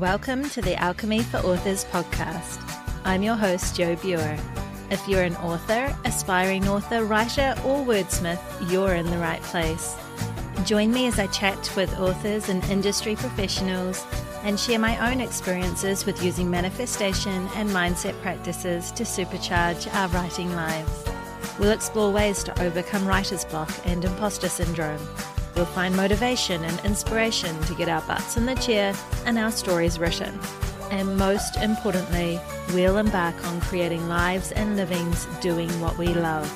Welcome to the Alchemy for Authors podcast. I'm your host, Jo Buer. If you're an author, aspiring author, writer, or wordsmith, you're in the right place. Join me as I chat with authors and industry professionals and share my own experiences with using manifestation and mindset practices to supercharge our writing lives. We'll explore ways to overcome writer's block and imposter syndrome. We'll find motivation and inspiration to get our butts in the chair and our stories written. And most importantly, we'll embark on creating lives and livings doing what we love.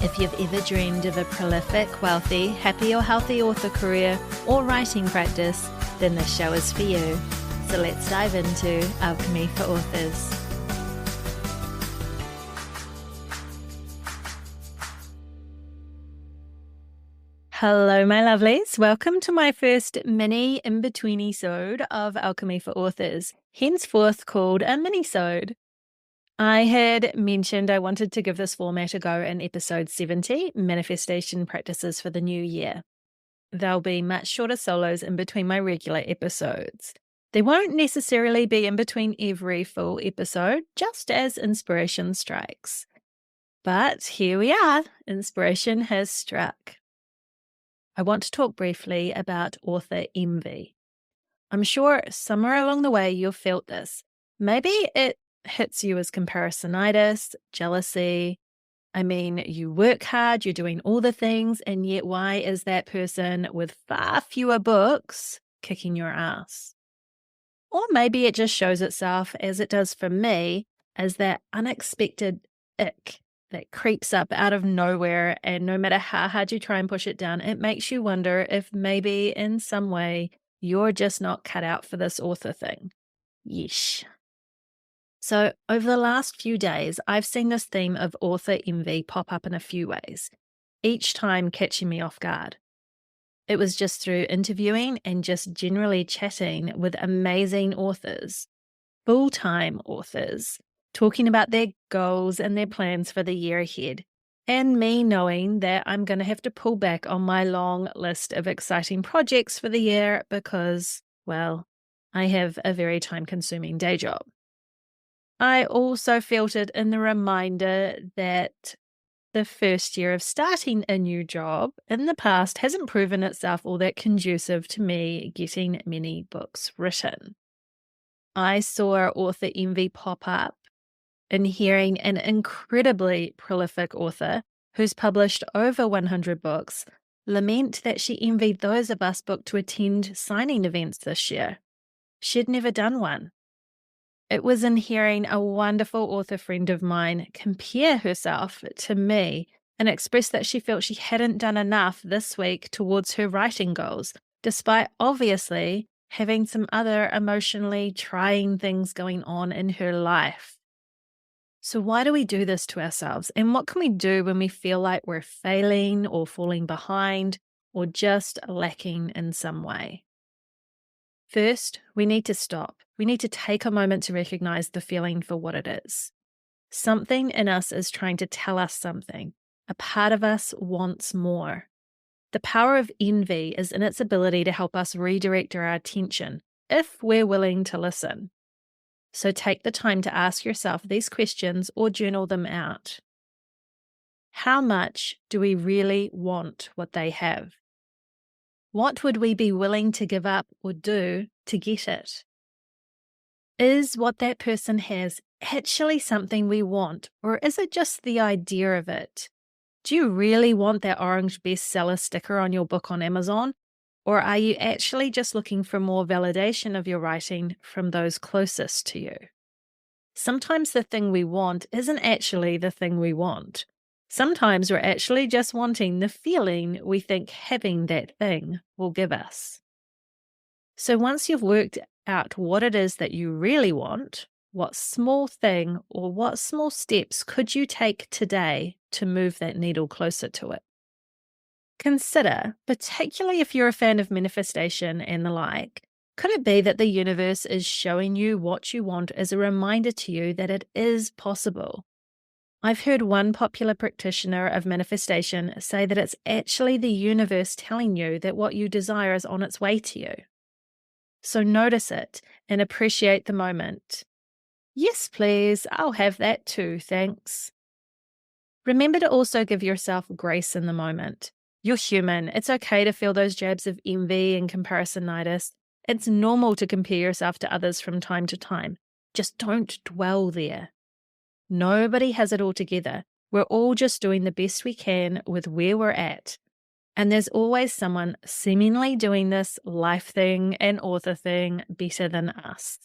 If you've ever dreamed of a prolific, wealthy, happy or healthy author career or writing practice, then this show is for you. So let's dive into Alchemy for Authors. Hello, my lovelies. Welcome to my first mini in-betweenisode of Alchemy for Authors, henceforth called a Minisode. I had mentioned I wanted to give this format a go in episode 70, Manifestation Practices for the New Year. There'll be much shorter solos in between my regular episodes. They won't necessarily be in between every full episode, just as inspiration strikes. But here we are, inspiration has struck. I want to talk briefly about author envy. I'm sure somewhere along the way you've felt this. Maybe it hits you as comparisonitis, jealousy. I mean, you work hard, you're doing all the things, and yet why is that person with far fewer books kicking your ass? Or maybe it just shows itself, as it does for me, as that unexpected ick that creeps up out of nowhere, and no matter how hard you try and push it down, it makes you wonder if maybe in some way you're just not cut out for this author thing. Yeesh. So over the last few days, I've seen this theme of author envy pop up in a few ways, each time catching me off guard. It was just through interviewing and just generally chatting with amazing authors, full-time authors, talking about their goals and their plans for the year ahead, and me knowing that I'm going to have to pull back on my long list of exciting projects for the year because, well, I have a very time-consuming day job. I also felt it in the reminder that the first year of starting a new job in the past hasn't proven itself all that conducive to me getting many books written. I saw author envy pop up in hearing an incredibly prolific author who's published over 100 books lament that she envied those of us booked to attend signing events this year. She'd never done one. It was in hearing a wonderful author friend of mine compare herself to me and express that she felt she hadn't done enough this week towards her writing goals, despite obviously having some other emotionally trying things going on in her life. So why do we do this to ourselves? And what can we do when we feel like we're failing or falling behind or just lacking in some way? First, we need to stop. We need to take a moment to recognize the feeling for what it is. Something in us is trying to tell us something. A part of us wants more. The power of envy is in its ability to help us redirect our attention if we're willing to listen. So take the time to ask yourself these questions or journal them out. How much do we really want what they have? What would we be willing to give up or do to get it? Is what that person has actually something we want, or is it just the idea of it? Do you really want that orange bestseller sticker on your book on Amazon? Or are you actually just looking for more validation of your writing from those closest to you? Sometimes the thing we want isn't actually the thing we want. Sometimes we're actually just wanting the feeling we think having that thing will give us. So once you've worked out what it is that you really want, what small thing or what small steps could you take today to move that needle closer to it? Consider, particularly if you're a fan of manifestation and the like, could it be that the universe is showing you what you want as a reminder to you that it is possible? I've heard one popular practitioner of manifestation say that it's actually the universe telling you that what you desire is on its way to you. So notice it and appreciate the moment. Yes, please, I'll have that too, thanks. Remember to also give yourself grace in the moment. You're human. It's okay to feel those jabs of envy and comparisonitis. It's normal to compare yourself to others from time to time. Just don't dwell there. Nobody has it all together. We're all just doing the best we can with where we're at. And there's always someone seemingly doing this life thing and author thing better than us.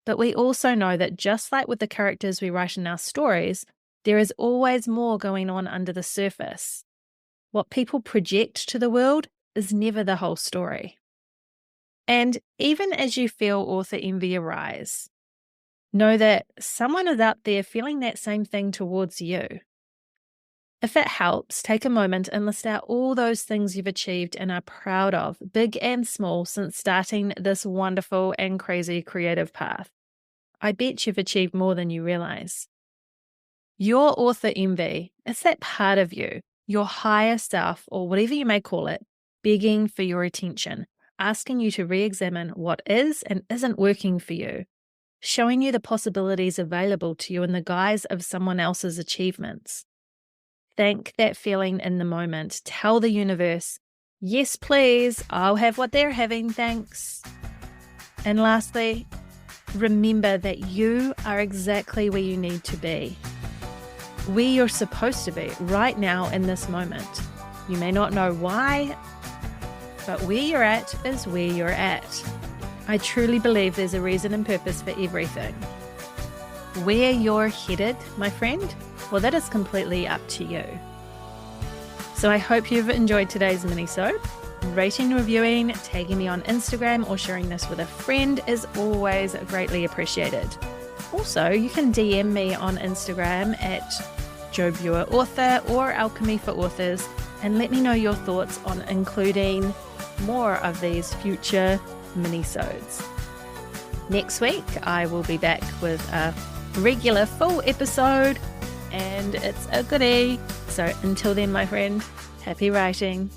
But we also know that just like with the characters we write in our stories, there is always more going on under the surface. What people project to the world is never the whole story. And even as you feel author envy arise, know that someone is out there feeling that same thing towards you. If it helps, take a moment and list out all those things you've achieved and are proud of, big and small, since starting this wonderful and crazy creative path. I bet you've achieved more than you realize. Your author envy is that part of you, your higher self, or whatever you may call it, begging for your attention, asking you to re-examine what is and isn't working for you, showing you the possibilities available to you in the guise of someone else's achievements. Thank that feeling in the moment. Tell the universe, yes, please, I'll have what they're having, thanks. And lastly, remember that you are exactly where you need to be. Where you're supposed to be right now in this moment. You may not know why, but where you're at is where you're at. I truly believe there's a reason and purpose for everything. Where you're headed, my friend, well, that is completely up to you. So I hope you've enjoyed today's minisode. Rating, reviewing, tagging me on Instagram, or sharing this with a friend is always greatly appreciated. Also, you can DM me on Instagram at Jo Buer Author or Alchemy for Authors and let me know your thoughts on including more of these future minisodes. Next week, I will be back with a regular full episode and it's a goodie. So until then, my friend, happy writing.